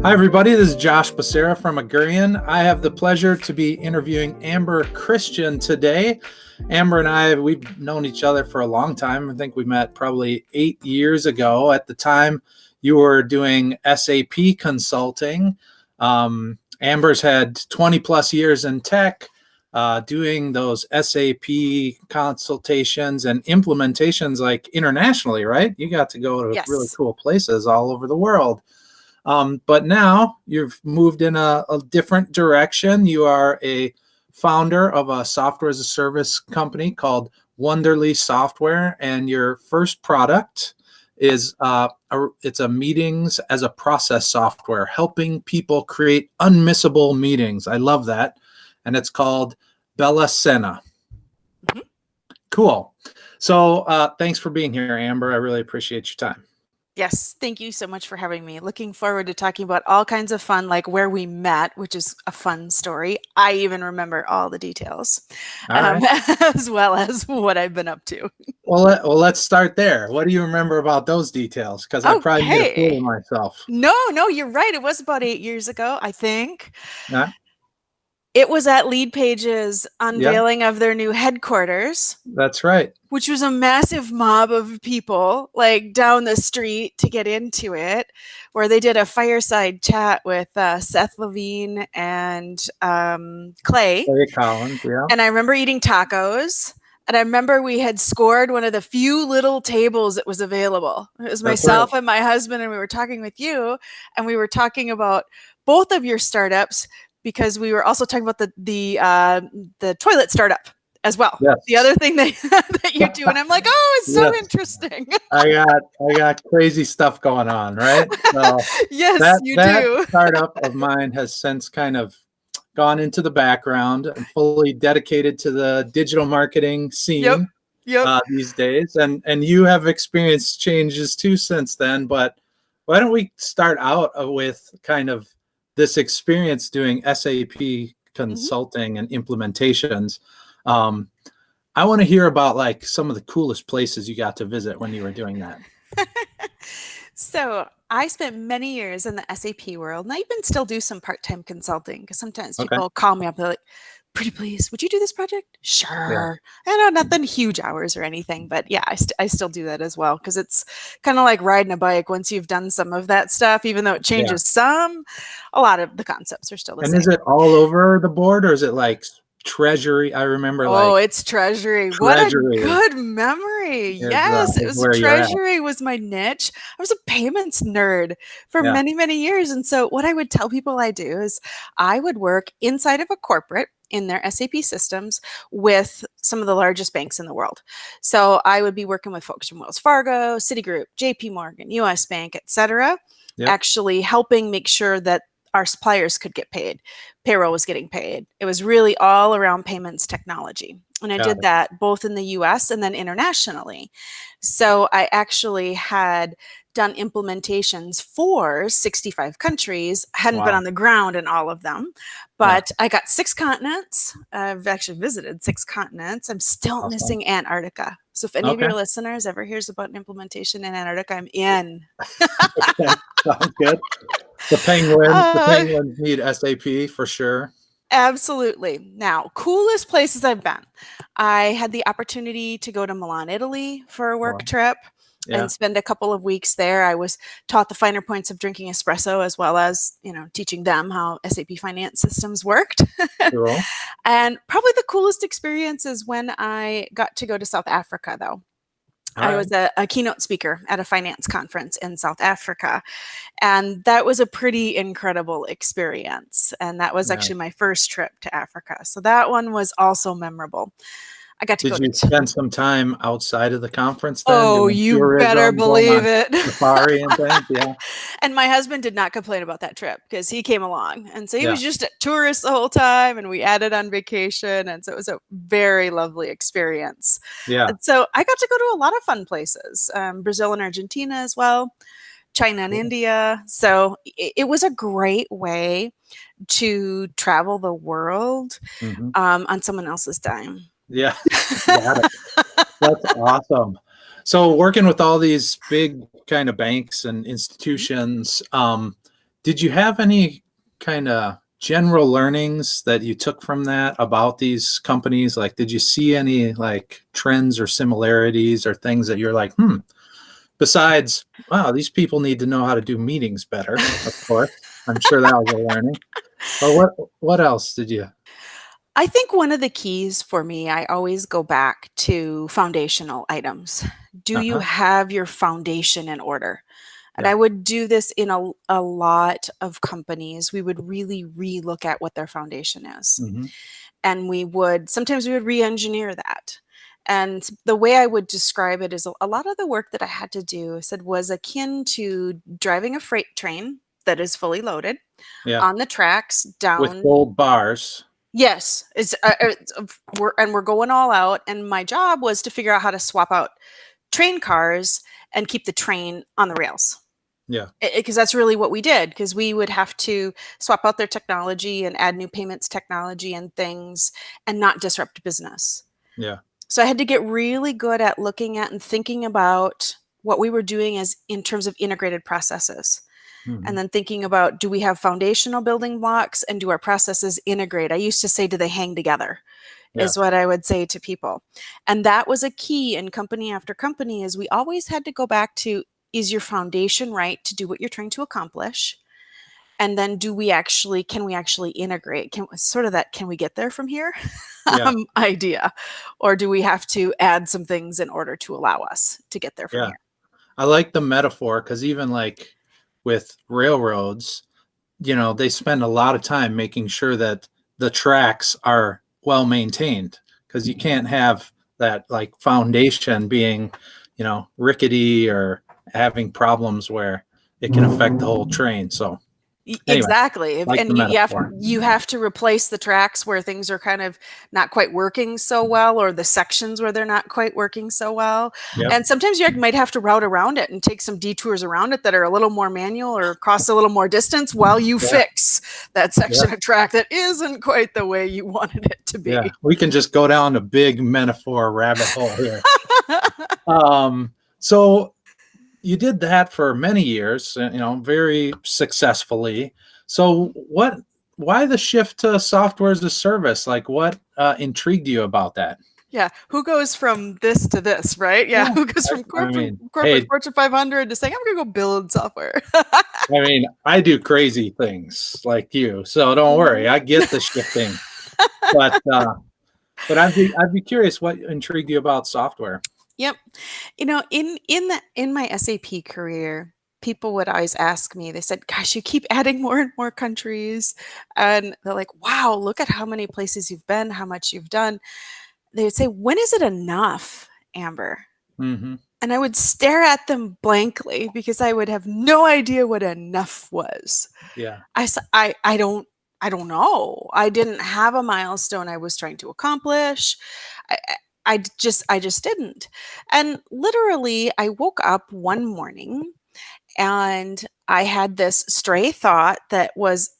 Hi, everybody. This is Josh Becerra from Augurian. I have the pleasure to be interviewing Amber Christian today. Amber and I, we've known each other for a long time. I think we met probably 8 years ago. At the time, you were doing SAP consulting. Amber's had 20 plus years in tech, doing those SAP consultations and implementations like internationally, right? You got to go to Yes. really cool places all over the world. But now you've moved in a different direction. You are a founder of a software as a service company called Wonderly Software, and your first product is it's a meetings as a process software, helping people create unmissable meetings. I love that, and it's called Bella Scena. Mm-hmm. Cool. So thanks for being here, Amber. I really appreciate your time. Yes, thank you so much for having me. Looking forward to talking about all kinds of fun, like where we met, which is a fun story. I even remember all the details, All right. as well as what I've been up to. Well, let's start there. What do you remember about those details? Because I probably made a fool of myself. No, you're right. It was about 8 years ago, I think. Yeah. It was at LeadPage's unveiling of their new headquarters. That's right. Which was a massive mob of people like down the street to get into it, where they did a fireside chat with Seth Levine and Clay Collins, yeah. And I remember eating tacos. And I remember we had scored one of the few little tables that was available. It was myself and my husband, and we were talking with you, and we were talking about both of your startups, because we were also talking about the toilet startup as well. Yes. The other thing that you do, and I'm like, oh, it's so interesting. I got crazy stuff going on, right? So yes, you do. That startup of mine has since kind of gone into the background and fully dedicated to the digital marketing scene these days. And you have experienced changes too since then. But why don't we start out with kind of this experience doing SAP consulting and implementations? I want to hear about like some of the coolest places you got to visit when you were doing that. So I spent many years in the SAP world, and I even still do some part-time consulting, because sometimes people call me up, they're like, pretty please, would you do this project? Sure. Yeah. I know nothing huge hours or anything, but yeah, I still do that as well, because it's kind of like riding a bike. Once you've done some of that stuff, even though it changes some, a lot of the concepts are still the same. And is it all over the board, or is it like Treasury? I remember it's Treasury. What a good memory. Yes, it was Treasury was my niche. I was a payments nerd for many, many years. And so what I would tell people I do is I would work inside of a corporate in their SAP systems with some of the largest banks in the world. So I would be working with folks from Wells Fargo, Citigroup, JP Morgan, US Bank, etc., actually helping make sure that our suppliers could get paid. Payroll was getting paid. It was really all around payments technology. And I did that both in the US and then internationally. So I actually had done implementations for 65 countries, hadn't been on the ground in all of them, but I got 6 continents. I've actually visited 6 continents. I'm still missing Antarctica. So if any of your listeners ever hears about an implementation in Antarctica, I'm in. Sounds good. The penguins need SAP for sure. Absolutely. Now, coolest places I've been. I had the opportunity to go to Milan, Italy for a work trip and spend a couple of weeks there. I was taught the finer points of drinking espresso, as well as, teaching them how SAP finance systems worked. Cool. And probably the coolest experience is when I got to go to South Africa, though. I was a keynote speaker at a finance conference in South Africa, and that was a pretty incredible experience. And that was actually my first trip to Africa. So that one was also memorable. I got to go. Did you spend some time outside of the conference then? Oh, you better believe it. Safari and things, yeah. And my husband did not complain about that trip, because he came along. And so he was just a tourist the whole time, and we added on vacation. And so it was a very lovely experience. Yeah. And so I got to go to a lot of fun places, Brazil and Argentina as well, China and India. So it was a great way to travel the world on someone else's dime. Yeah, got it. That's awesome. So working with all these big kind of banks and institutions, Did you have any kind of general learnings that you took from that about these companies? Like, did you see any like trends or similarities or things that you're like, besides, wow, these people need to know how to do meetings better, of course. I'm sure that was a learning. But what else did you? I think one of the keys for me, I always go back to foundational items. Do you have your foundation in order? And I would do this in a lot of companies. We would really relook at what their foundation is. And sometimes we would re-engineer that. And the way I would describe it is a lot of the work that I had to do was akin to driving a freight train that is fully loaded on the tracks down. With gold bars. Yes. We're going all out. And my job was to figure out how to swap out train cars and keep the train on the rails. Yeah. Because that's really what we did, because we would have to swap out their technology and add new payments technology and things and not disrupt business. Yeah. So I had to get really good at looking at and thinking about what we were doing as in terms of integrated processes. And then thinking about, do we have foundational building blocks and do our processes integrate? I used to say, do they hang together? Is what I would say to people. And that was a key in company after company, is we always had to go back to, is your foundation right to do what you're trying to accomplish? And then can we actually integrate? Can we get there from here? Idea. Or do we have to add some things in order to allow us to get there from here? I like the metaphor, because even like with railroads, they spend a lot of time making sure that the tracks are well maintained, because you can't have that like foundation being, rickety or having problems where it can affect the whole train. So anyway, exactly. And you have to replace the tracks where things are kind of not quite working so well, or the sections where they're not quite working so well. And sometimes you might have to route around it and take some detours around it that are a little more manual or cross a little more distance while you fix that section of track that isn't quite the way you wanted it to be. Yeah, we can just go down a big metaphor rabbit hole here. So you did that for many years, very successfully. So why the shift to software as a service? Like, what intrigued you about that? Yeah. Who goes from this to this, right? Yeah. Who goes from corporate Fortune 500 to saying, I'm going to go build software? I do crazy things like you, so don't worry. I get the shifting. But I'd be curious, what intrigued you about software? Yep. In my SAP career, people would always ask me, they said, gosh, you keep adding more and more countries. And they're like, wow, look at how many places you've been, how much you've done. They would say, when is it enough, Amber? And I would stare at them blankly, because I would have no idea what enough was. Yeah. I don't know. I didn't have a milestone I was trying to accomplish. I just didn't. And literally, I woke up one morning and I had this stray thought that was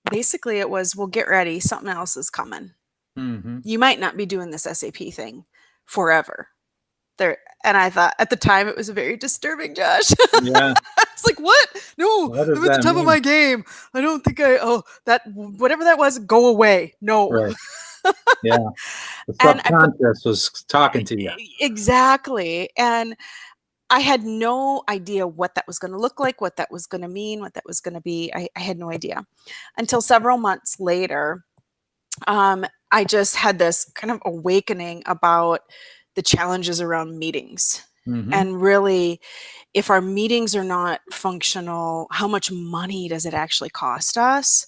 basically, it was, well, get ready. Something else is coming. You might not be doing this SAP thing forever. And I thought at the time it was a very disturbing, Josh. Yeah. It's like, what? No, I'm at the top of my game. I don't think whatever that was, go away. No. Right. Yeah. The subconscious was talking to you. Exactly. And I had no idea what that was going to look like, what that was going to mean, what that was going to be. I had no idea until several months later. I just had this kind of awakening about the challenges around meetings. And really, if our meetings are not functional, how much money does it actually cost us?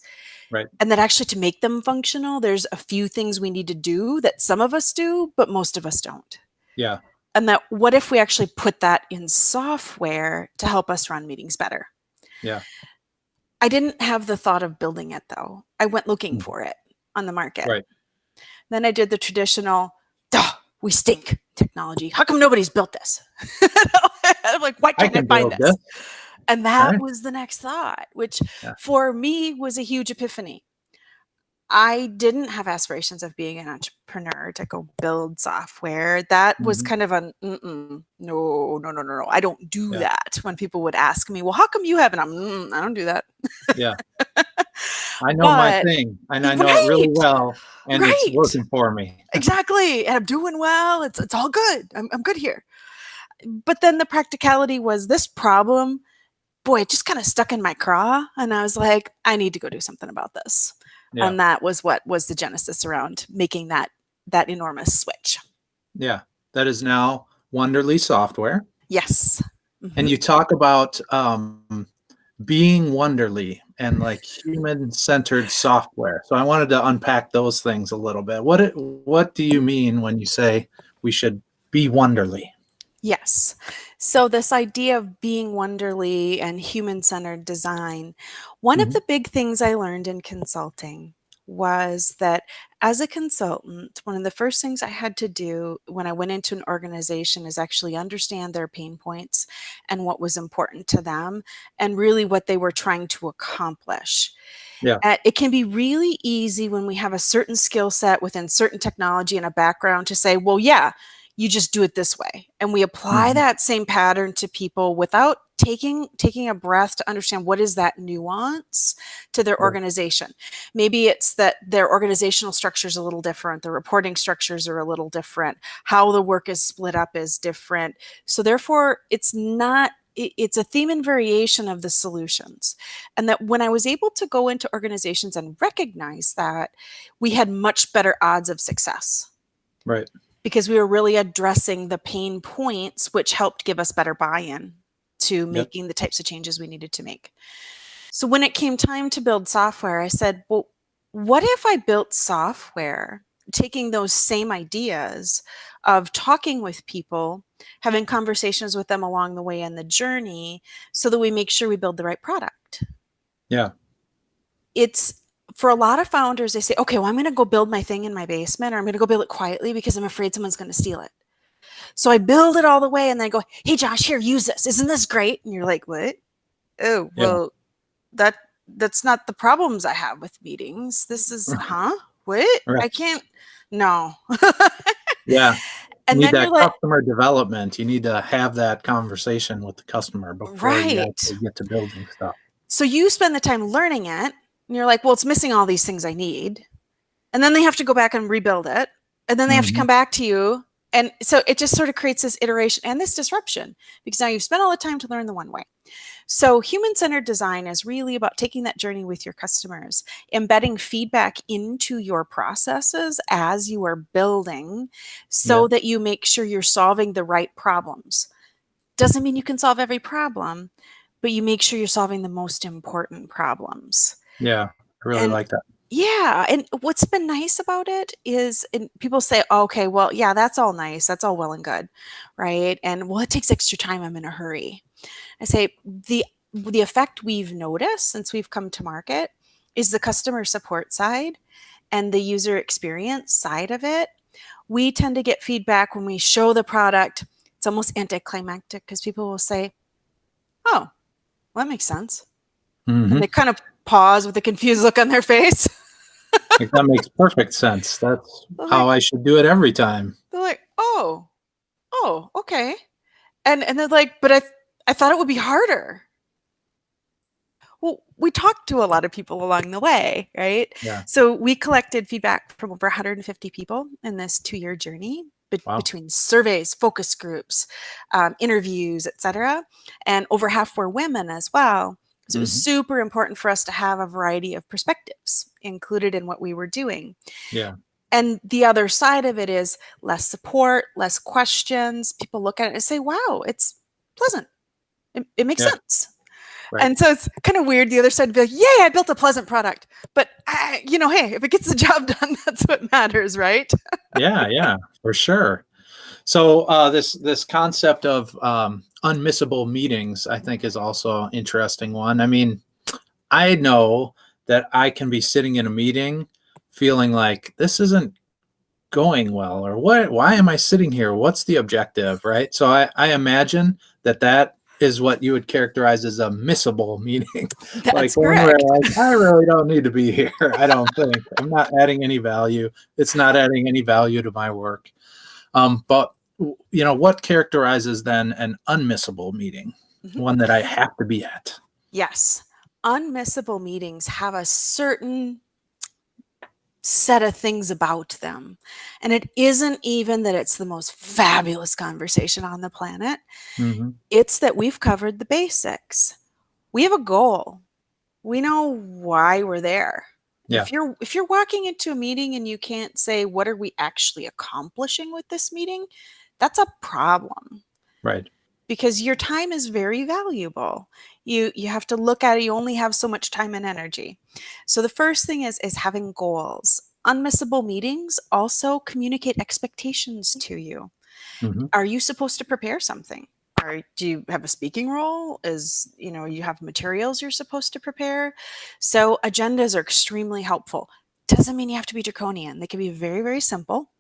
Right. And that actually, to make them functional, there's a few things we need to do that some of us do, but most of us don't. Yeah. And that, what if we actually put that in software to help us run meetings better? Yeah. I didn't have the thought of building it, though. I went looking for it on the market. Right. Then I did the traditional, we stink technology. How come nobody's built this? I'm like, why can't I find this? And that was the next thought, which for me was a huge epiphany. I didn't have aspirations of being an entrepreneur to go build software. That was kind of a no. I don't do that. When people would ask me, well, how come you haven't? I don't do that. Yeah. I know my thing, and I know it really well, and it's working for me. Exactly. And I'm doing well. It's all good. I'm good here. But then the practicality was this problem, boy, it just kind of stuck in my craw. And I was like, I need to go do something about this. Yeah. And that was what was the genesis around making that enormous switch. Yeah. That is now Wonderly Software. Yes. Mm-hmm. And you talk about being Wonderly and like human-centered software. So I wanted to unpack those things a little bit. What do you mean when you say we should be Wonderly? Yes. So this idea of being Wonderly and human-centered design, one of the big things I learned in consulting was that as a consultant, one of the first things I had to do when I went into an organization is actually understand their pain points and what was important to them and really what they were trying to accomplish. Yeah. It can be really easy when we have a certain skill set within certain technology and a background to say, well, yeah, you just do it this way. And we apply that same pattern to people without taking a breath to understand what is that nuance to their organization. Maybe it's that their organizational structure is a little different. The reporting structures are a little different. How the work is split up is different. So therefore, it's a theme and variation of the solutions. And that when I was able to go into organizations and recognize that, we had much better odds of success. Right. Because we were really addressing the pain points, which helped give us better buy-in to making the types of changes we needed to make. So when it came time to build software, I said, well, what if I built software, taking those same ideas of talking with people, having conversations with them along the way in the journey so that we make sure we build the right product? Yeah. For a lot of founders, they say, okay, well, I'm going to go build my thing in my basement, or I'm going to go build it quietly because I'm afraid someone's going to steal it. So I build it all the way and then I go, hey, Josh, here, use this. Isn't this great? And you're like, what? Oh, well, that's not the problems I have with meetings. This is, what? Right. I can't, no. Yeah. And you need that customer development. You need to have that conversation with the customer before you actually get to building stuff. So you spend the time learning it. And you're like, well, it's missing all these things I need. And then they have to go back and rebuild it. And then they have to come back to you. And so it just sort of creates this iteration and this disruption because now you've spent all the time to learn the one way. So human-centered design is really about taking that journey with your customers, embedding feedback into your processes as you are building so that you make sure you're solving the right problems. Doesn't mean you can solve every problem, but you make sure you're solving the most important problems. Yeah, I really like that. Yeah. And what's been nice about it is people say, oh, okay, well, yeah, that's all nice. That's all well and good. Right. And well, it takes extra time. I'm in a hurry. I say the effect we've noticed since we've come to market is the customer support side and the user experience side of it. We tend to get feedback when we show the product. It's almost anticlimactic because people will say, oh, well, that makes sense. And they kind of pause with a confused look on their face. Like, that makes perfect sense. That's how I should do it every time. They're like, oh, okay. And they're like, but I thought it would be harder. Well, we talked to a lot of people along the way, right? Yeah. So we collected feedback from over 150 people in this 2-year journey between surveys, focus groups, interviews, etc. And over half were women as well. So it was super important for us to have a variety of perspectives included in what we were doing. Yeah. And the other side of it is less support, less questions. People look at it and say, wow, it's pleasant. It makes sense. Right. And so it's kind of weird. The other side would be like, yay, I built a pleasant product. But, hey, if it gets the job done, that's what matters, right? Yeah, for sure. So this concept of unmissable meetings, I think, is also an interesting one. I mean, I know that I can be sitting in a meeting feeling like this isn't going well, or why am I sitting here? What's the objective, right? So I imagine that is what you would characterize as a missable meeting. That's one correct. where I really don't need to be here. I don't think. I'm not adding any value. It's not adding any value to my work. But what characterizes then an unmissable meeting? One that I have to be at. Yes. Unmissable meetings have a certain set of things about them. And it isn't even that it's the most fabulous conversation on the planet. It's that we've covered the basics. We have a goal. We know why we're there. Yeah. If you're walking into a meeting and you can't say, what are we actually accomplishing with this meeting? That's a problem. Right. Because your time is very valuable. You have to look at it. You only have so much time and energy. So the first thing is having goals. Unmissable meetings also communicate expectations to you. Are you supposed to prepare something? Do you have a speaking role? You have materials you're supposed to prepare? So agendas are extremely helpful. Doesn't mean you have to be draconian. They can be very, very simple.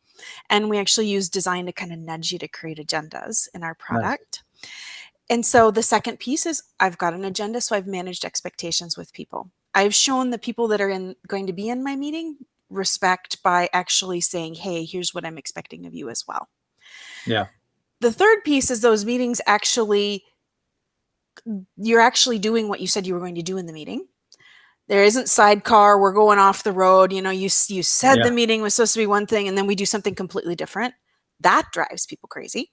And we actually use design to kind of nudge you to create agendas in our product. Nice. And so the second piece is I've got an agenda, so I've managed expectations with people. I've shown the people that are going to be in my meeting respect by actually saying, hey, here's what I'm expecting of you as well. Yeah. The third piece is those meetings you're actually doing what you said you were going to do in the meeting. There isn't sidecar, we're going off the road. You said the meeting was supposed to be one thing and then we do something completely different. That drives people crazy.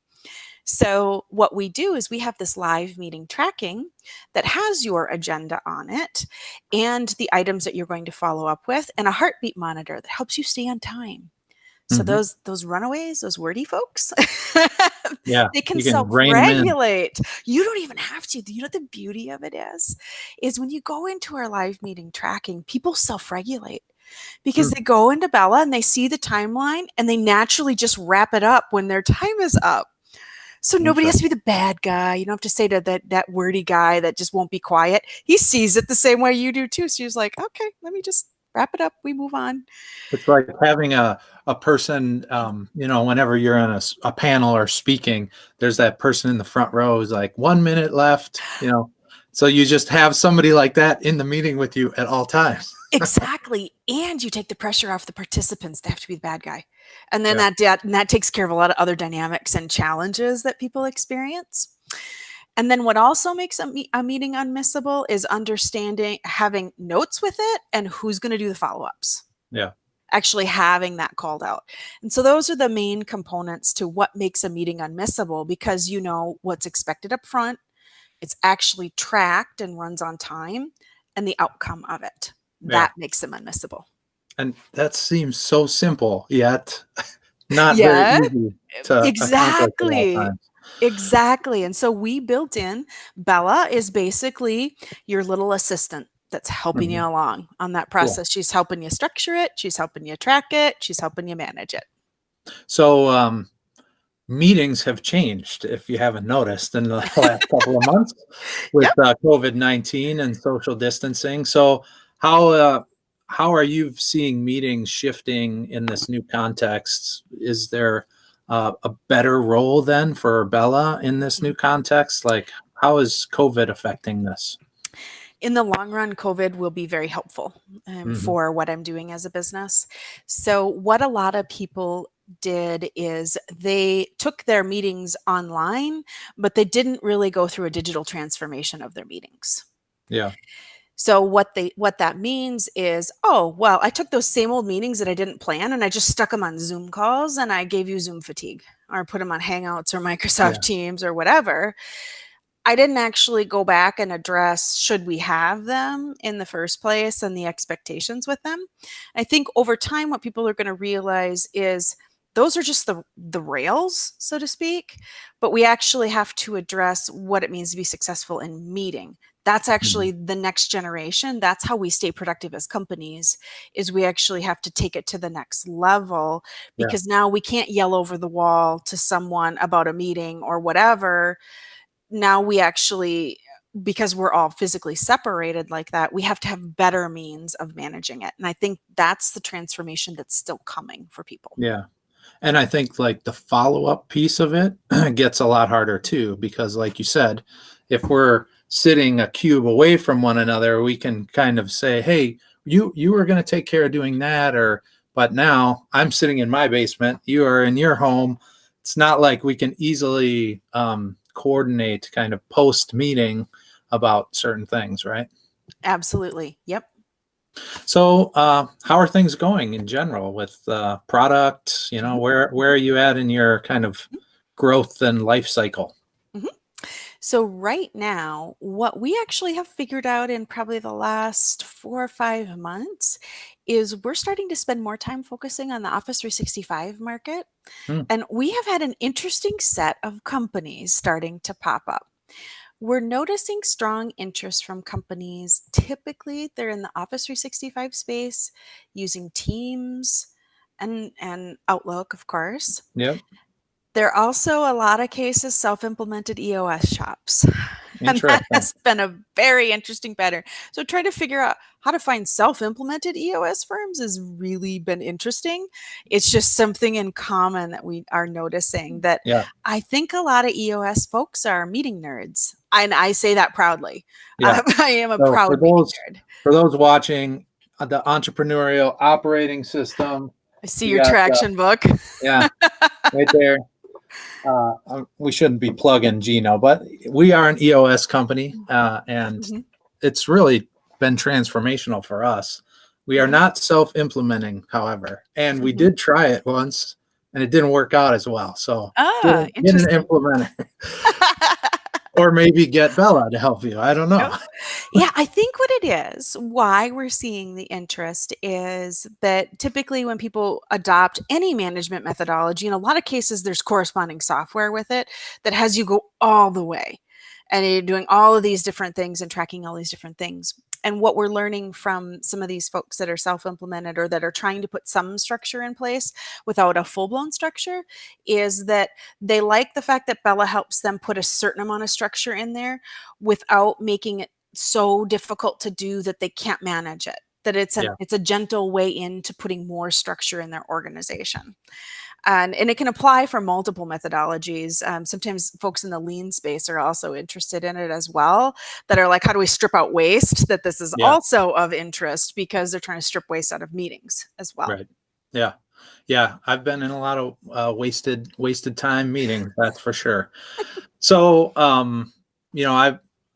So what we do is we have this live meeting tracking that has your agenda on it and the items that you're going to follow up with and a heartbeat monitor that helps you stay on time. So those runaways, those wordy folks, they can self-regulate. You don't even have to. You know what the beauty of it is when you go into our live meeting tracking, people self-regulate because they go into Bella and they see the timeline and they naturally just wrap it up when their time is up. So nobody has to be the bad guy. You don't have to say to that wordy guy that just won't be quiet. He sees it the same way you do too. So he's like, okay, let me just wrap it up. We move on. It's like having a person, whenever you're on a panel or speaking, there's that person in the front row who's like 1 minute left, so you just have somebody like that in the meeting with you at all times. Exactly. And you take the pressure off the participants to have to be the bad guy. And then that takes care of a lot of other dynamics and challenges that people experience. And then what also makes a meeting unmissable is having notes with it and who's going to do the follow-ups. Yeah. Actually having that called out. And so those are the main components to what makes a meeting unmissable because you know what's expected up front. It's actually tracked and runs on time and the outcome of it. That makes them unmissable. And that seems so simple, yet not very easy to Exactly. Exactly. And so we built in Bella is basically your little assistant that's helping you along on that process. Cool. She's helping you structure it. She's helping you track it. She's helping you manage it. So meetings have changed, if you haven't noticed, in the last couple of months with COVID-19 and social distancing. So how are you seeing meetings shifting in this new context? Is there a better role then for Bella in this new context? Like, how is COVID affecting this? In the long run, COVID will be very helpful for what I'm doing as a business. So what a lot of people did is they took their meetings online, but they didn't really go through a digital transformation of their meetings. Yeah. So what that means is, oh, well, I took those same old meetings that I didn't plan and I just stuck them on Zoom calls and I gave you Zoom fatigue or put them on Hangouts or Microsoft Teams or whatever. I didn't actually go back and address should we have them in the first place and the expectations with them. I think over time, what people are going to realize is those are just the rails, so to speak, but we actually have to address what it means to be successful in meeting. That's actually the next generation. That's how we stay productive as companies, is we actually have to take it to the next level because now we can't yell over the wall to someone about a meeting or whatever. Now we actually, because we're all physically separated like that, we have to have better means of managing it. And I think that's the transformation that's still coming for people. Yeah. And I think like the follow-up piece of it gets a lot harder too, because like you said, if we're sitting a cube away from one another, we can kind of say, hey, you were going to take care of doing that, but now I'm sitting in my basement, you are in your home. It's not like we can easily coordinate kind of post meeting about certain things, right? Absolutely. Yep. So how are things going in general with product? Where are you at in your kind of growth and life cycle? So right now, what we actually have figured out in probably the last 4 or 5 months is we're starting to spend more time focusing on the Office 365 market. And we have had an interesting set of companies starting to pop up. We're noticing strong interest from companies. Typically, they're in the Office 365 space using Teams and Outlook, of course. Yep. There are also a lot of cases self-implemented EOS shops. And that has been a very interesting pattern. So trying to figure out how to find self-implemented EOS firms has really been interesting. It's just something in common that we are noticing, that I think a lot of EOS folks are meeting nerds. And I say that proudly. I am a proud meeting nerd. For those watching, the entrepreneurial operating system. I see your traction book. Yeah, right there. We shouldn't be plugging Gino, but we are an EOS company, and it's really been transformational for us. We are not self-implementing, however, and we did try it once, and it didn't work out as well. So get an implementer. Or maybe get Bella to help you. I don't know. Yeah, I think what it is, why we're seeing the interest, is that typically when people adopt any management methodology, in a lot of cases, there's corresponding software with it that has you go all the way. And you're doing all of these different things and tracking all these different things. And what we're learning from some of these folks that are self-implemented or that are trying to put some structure in place without a full-blown structure is that they like the fact that Bella helps them put a certain amount of structure in there without making it so difficult to do that they can't manage it. That it's a gentle way into putting more structure in their organization. And it can apply for multiple methodologies. Sometimes folks in the lean space are also interested in it as well, that are like, how do we strip out waste? That this is also of interest because they're trying to strip waste out of meetings as well. Right. Yeah. Yeah. I've been in a lot of wasted time meetings, that's for sure. So,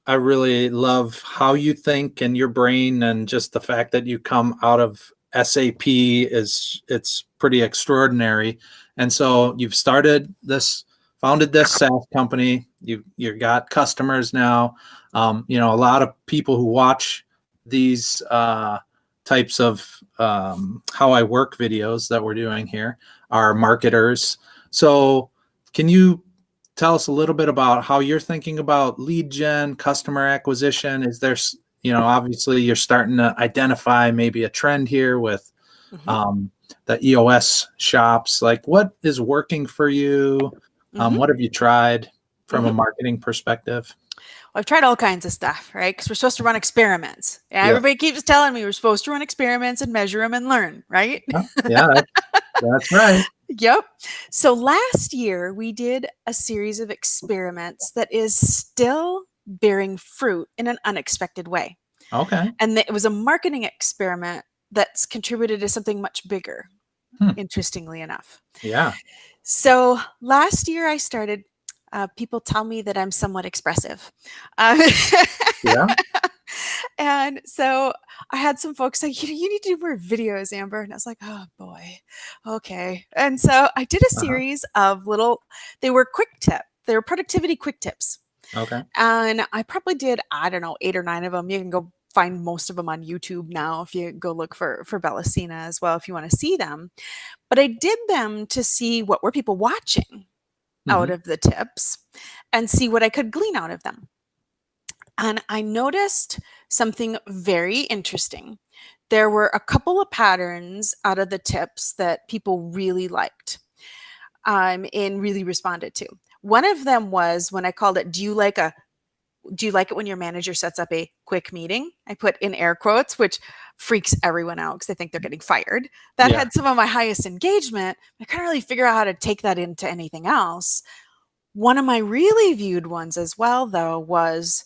I really love how you think and your brain, and just the fact that you come out of SAP it's pretty extraordinary. And so you've founded this SaaS company. You've got customers now. A lot of people who watch these types of how I work videos that we're doing here are marketers. So can you tell us a little bit about how you're thinking about lead gen, customer acquisition? Is there, obviously you're starting to identify maybe a trend here with the EOS shops. Like, what is working for you? What have you tried from a marketing perspective? Well, I've tried all kinds of stuff, right? Because we're supposed to run experiments. Everybody keeps telling me we're supposed to run experiments and measure them and learn, right? Yeah, that's right. Yep. So last year we did a series of experiments that is still bearing fruit in an unexpected way. Okay. And it was a marketing experiment that's contributed to something much bigger, interestingly enough. Yeah. So last year I started, people tell me that I'm somewhat expressive. Yeah. And so I had some folks say, you need to do more videos, Amber. And I was like, oh boy, okay. And so I did a series of they were they were productivity quick tips. Okay. And I probably did, 8 or 9 of them. You can go find most of them on YouTube now if you go look for Bella Scena as well, if you want to see them. But I did them to see what were people watching out of the tips and see what I could glean out of them. And I noticed something very interesting. There were a couple of patterns out of the tips that people really liked and really responded to. One of them was when I called it, do you like a do you like it when your manager sets up a quick meeting? I put in air quotes, which freaks everyone out because they think they're getting fired. That had some of my highest engagement. I couldn't really figure out how to take that into anything else. One of my really viewed ones as well, though, was,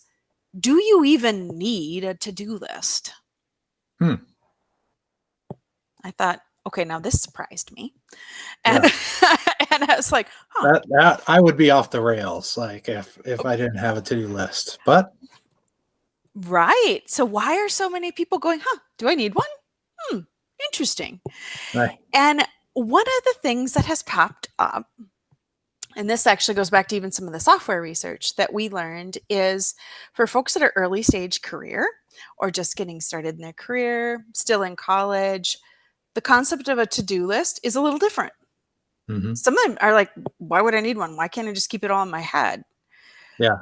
do you even need a to-do list? I thought, okay, now this surprised me. And, and I was like, that I would be off the rails, like if I didn't have a to-do list. But right. So why are so many people going, do I need one? Interesting. Right. And one of the things that has popped up, and this actually goes back to even some of the software research that we learned, is for folks that are early stage career or just getting started in their career, still in college, the concept of a to-do list is a little different. Some of them are like, why would I need one? Why can't I just keep it all in my head? Yeah.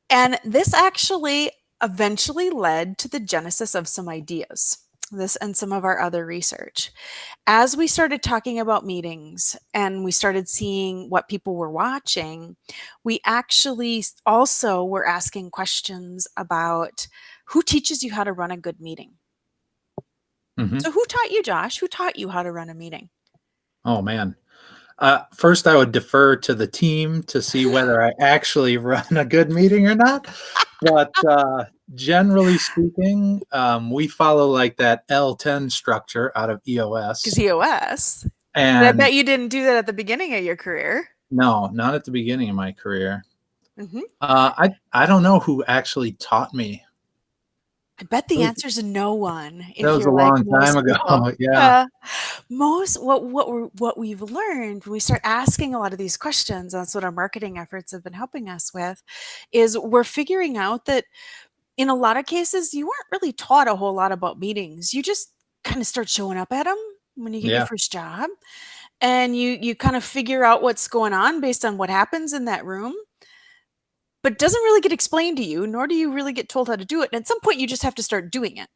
And this actually eventually led to the genesis of some ideas, this and some of our other research. As we started talking about meetings and we started seeing what people were watching, we actually also were asking questions about who teaches you how to run a good meeting. So who taught you, Josh? Who taught you how to run a meeting? Oh, man. First, I would defer to the team to see whether I actually run a good meeting or not. But generally speaking, we follow like that L10 structure out of EOS. Because EOS. And I bet you didn't do that at the beginning of your career. No, not at the beginning of my career. I don't know who actually taught me. I bet the answer is no one. That was a long time ago. Yeah. What we've learned when we start asking a lot of these questions, that's what our marketing efforts have been helping us with, is we're figuring out that in a lot of cases, you weren't really taught a whole lot about meetings. You just kind of start showing up at them when you get your first job, and you kind of figure out what's going on based on what happens in that room. But it doesn't really get explained to you, nor do you really get told how to do it. And at some point, you just have to start doing it.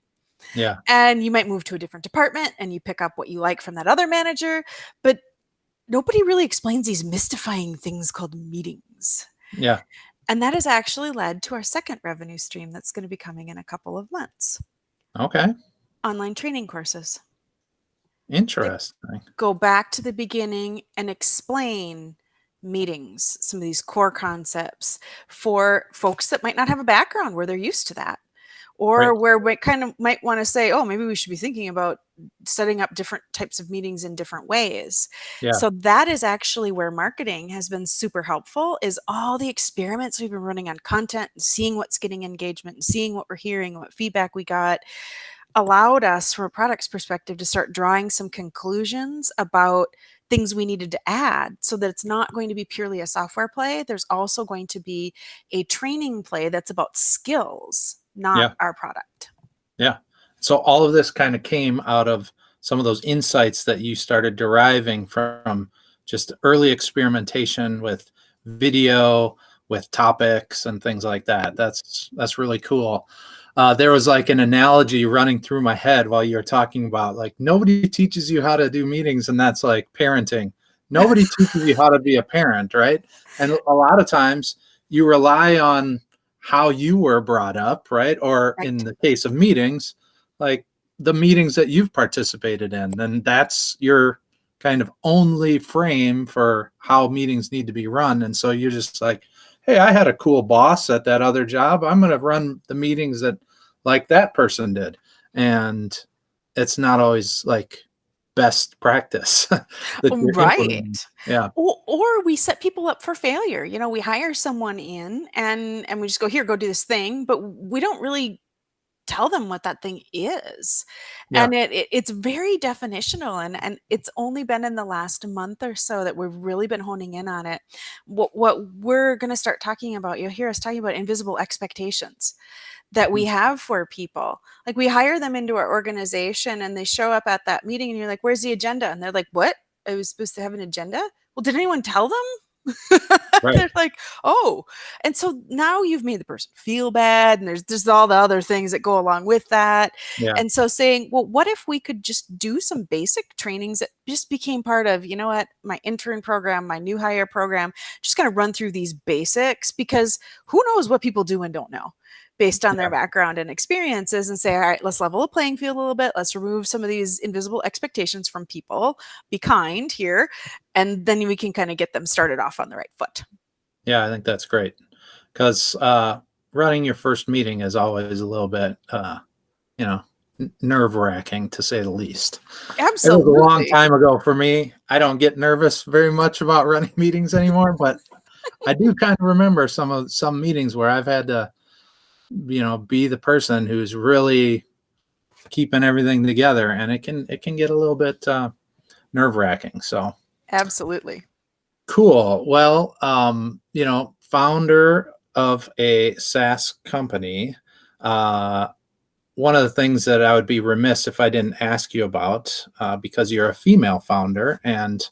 Yeah. And you might move to a different department and you pick up what you like from that other manager. But nobody really explains these mystifying things called meetings. Yeah. And that has actually led to our second revenue stream that's going to be coming in a couple of months. Okay. Online training courses. Interesting. Go back to the beginning and explain meetings, some of these core concepts for folks that might not have a background where they're used to that, or where we kind of might want to say, oh, maybe we should be thinking about setting up different types of meetings in different ways. So that is actually where marketing has been super helpful, is all the experiments we've been running on content and seeing what's getting engagement and seeing what we're hearing, what feedback we got, allowed us from a product's perspective to start drawing some conclusions about things we needed to add, so that it's not going to be purely a software play. There's also going to be a training play that's about skills, not our product. Yeah. So all of this kind of came out of some of those insights that you started deriving from just early experimentation with video, with topics and things like that. That's really cool. There was like an analogy running through my head while you were talking about, like, nobody teaches you how to do meetings, and that's like parenting. Nobody teaches you how to be a parent, right? And a lot of times you rely on how you were brought up, right? Or in the case of meetings, like the meetings that you've participated in, then that's your kind of only frame for how meetings need to be run. And so you're just like, hey, I had a cool boss at that other job. I'm going to run the meetings that like that person did. And it's not always like best practice. Right. Yeah. Or we set people up for failure. You know, we hire someone in and we just go, here, go do this thing, but we don't really tell them what that thing is. And it's very definitional, and it's only been in the last month or so that we've really been honing in on it. What we're going to start talking about, you'll hear us talking about invisible expectations that we have for people. Like, we hire them into our organization and they show up at that meeting and you're like, where's the agenda? And they're like, what? I was supposed to have an agenda? Well, did anyone tell them? Right. They're like, oh, and so now you've made the person feel bad, and there's all the other things that go along with that. Yeah. And so saying, well, what if we could just do some basic trainings that just became part of, you know what, my intern program, my new hire program, just kind of run through these basics, because who knows what people do and don't know based on their background and experiences, and say, all right, let's level the playing field a little bit. Let's remove some of these invisible expectations from people. Be kind here. And then we can kind of get them started off on the right foot. Yeah, I think that's great, because running your first meeting is always a little bit, nerve-wracking, to say the least. Absolutely. It was a long time ago for me. I don't get nervous very much about running meetings anymore, but I do kind of remember some meetings where I've had to, be the person who's really keeping everything together, and it can get a little bit nerve-wracking. So absolutely. Cool. Well, founder of a SaaS company, one of the things that I would be remiss if I didn't ask you about, because you're a female founder, and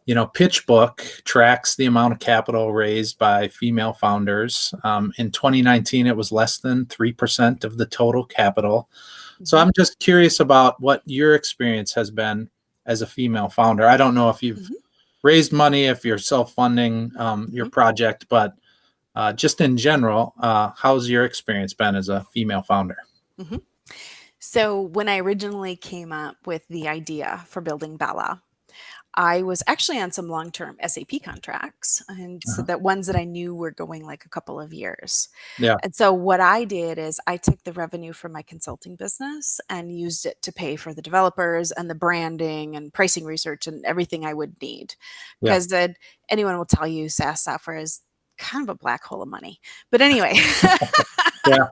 PitchBook tracks the amount of capital raised by female founders. In 2019, it was less than 3% of the total capital. So I'm just curious about what your experience has been as a female founder. I don't know if you've raised money, if you're self-funding your project, but just in general, how's your experience been as a female founder? So when I originally came up with the idea for building Bella, I was actually on some long-term SAP contracts, and so that ones that I knew were going like a couple of years. Yeah. And so what I did is I took the revenue from my consulting business and used it to pay for the developers and the branding and pricing research and everything I would need. Because anyone will tell you SaaS software is kind of a black hole of money. But anyway. Yeah.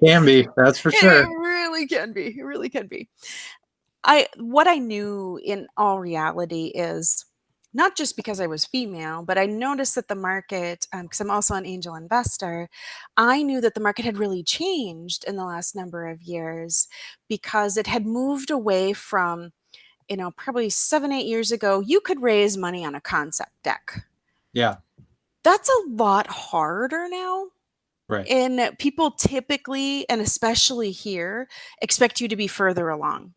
Can be, that's for sure. It really can be. It really can be. What I knew in all reality is, not just because I was female, but I noticed that the market, because I'm also an angel investor, I knew that the market had really changed in the last number of years, because it had moved away from, probably 7-8 years ago, you could raise money on a concept deck. Yeah. That's a lot harder now. Right. And people typically, and especially here, expect you to be further along.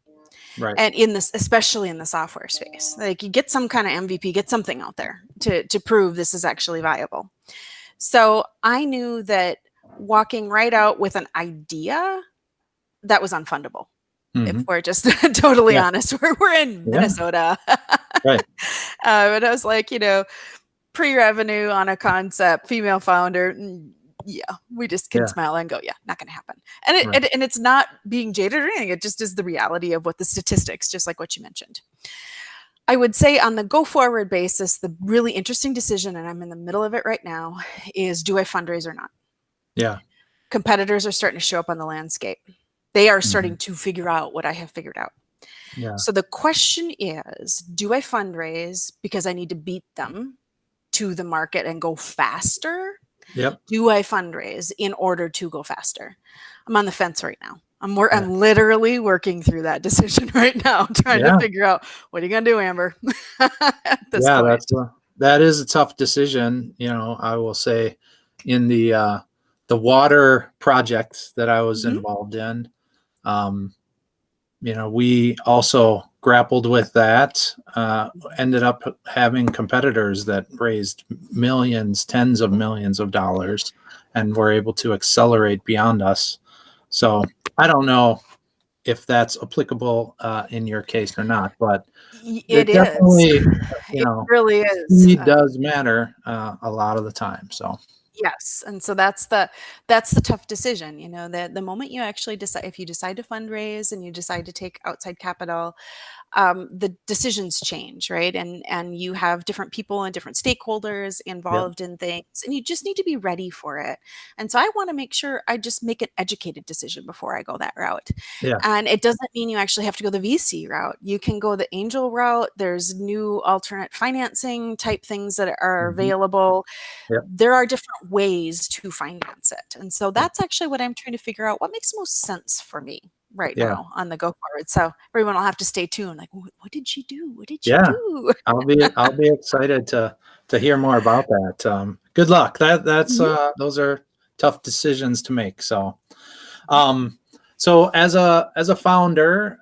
Right. And especially in the software space, like you get some kind of MVP, get something out there to prove this is actually viable. So I knew that walking right out with an idea, that was unfundable. If we're just totally honest, we're in Minnesota. Right. But I was like, pre-revenue on a concept, female founder. Yeah, we just can smile and go, yeah, not going to happen. And and it's not being jaded or anything. It just is the reality of what the statistics, just like what you mentioned. I would say on the go forward basis, the really interesting decision, and I'm in the middle of it right now, is do I fundraise or not? Yeah. Competitors are starting to show up on the landscape. They are starting to figure out what I have figured out. Yeah. So the question is, do I fundraise because I need to beat them to the market and go faster? Yep. Do I fundraise in order to go faster? I'm on the fence right now. I'm literally working through that decision right now, trying to figure out, what are you going to do, Amber? At this point. That is a tough decision. I will say, in the water project that I was involved in, we also grappled with that, ended up having competitors that raised millions, tens of millions of dollars, and were able to accelerate beyond us. So I don't know if that's applicable in your case or not, but it definitely is. It really is. Speed does matter a lot of the time. So. Yes. And so that's the tough decision, the moment you actually decide, if you decide to fundraise and you decide to take outside capital, the decisions change, right? And you have different people and different stakeholders involved in things, and you just need to be ready for it. And so I want to make sure I just make an educated decision before I go that route. Yeah. And it doesn't mean you actually have to go the VC route. You can go the angel route. There's new alternate financing type things that are available. Yep. There are different ways to finance it. And so that's actually what I'm trying to figure out, what makes most sense for me right now on the go forward. So everyone will have to stay tuned. Like, what did you do? What did you do? I'll be excited to to hear more about that. Good luck. Those are tough decisions to make. So, so as a founder,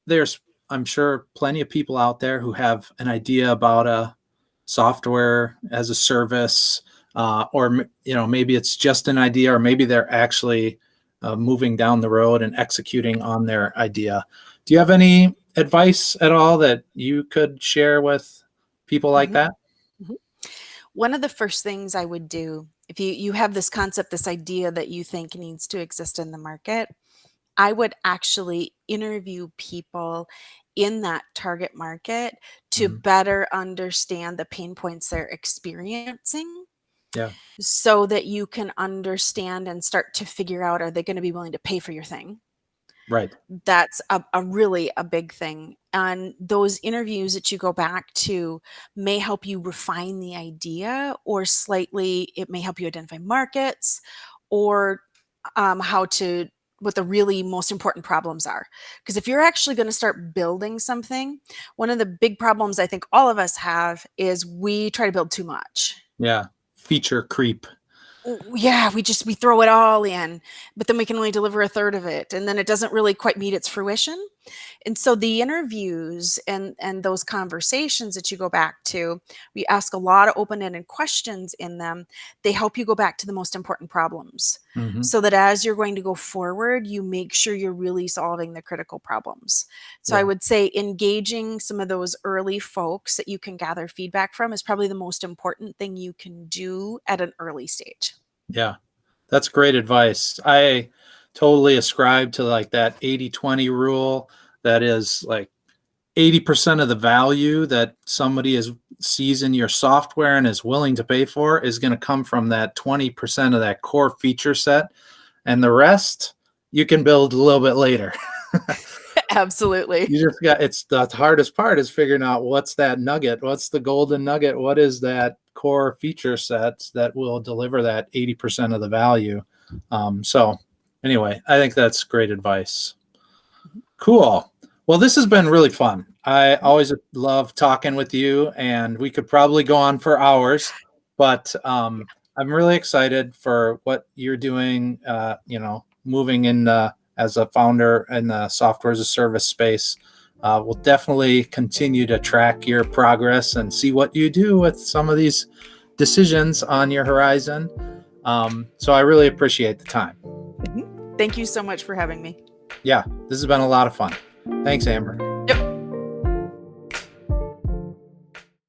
there's, I'm sure, plenty of people out there who have an idea about a software as a service, or maybe it's just an idea, or maybe they're actually moving down the road and executing on their idea. Do you have any advice at all that you could share with people like that? One of the first things I would do, if you have this concept, this idea that you think needs to exist in the market, I would actually interview people in that target market to better understand the pain points they're experiencing. Yeah. So that you can understand and start to figure out, are they going to be willing to pay for your thing? Right. That's a really a big thing. And those interviews that you go back to may help you refine the idea, or slightly, it may help you identify markets, or what the really most important problems are. Because if you're actually going to start building something, one of the big problems I think all of us have is we try to build too much. Yeah. Feature creep. Yeah, we throw it all in, but then we can only deliver a third of it, and then it doesn't really quite meet its fruition. And so the interviews and those conversations that you go back to, we ask a lot of open-ended questions in them. They help you go back to the most important problems, so that as you're going to go forward, you make sure you're really solving the critical problems. So I would say engaging some of those early folks that you can gather feedback from is probably the most important thing you can do at an early stage. Yeah, that's great advice. I totally ascribe to like that 80-20 rule. That is like 80% of the value that somebody sees in your software and is willing to pay for is going to come from that 20% of that core feature set. And the rest you can build a little bit later. Absolutely. It's the hardest part is figuring out what's that nugget, what's the golden nugget, what is that core feature sets that will deliver that 80% of the value. So anyway, I think that's great advice. Cool. Well, this has been really fun. I always love talking with you, and we could probably go on for hours, but I'm really excited for what you're doing, moving in as a founder in the software as a service space. We'll definitely continue to track your progress and see what you do with some of these decisions on your horizon. So I really appreciate the time. Thank you so much for having me. Yeah, this has been a lot of fun. Thanks, Amber.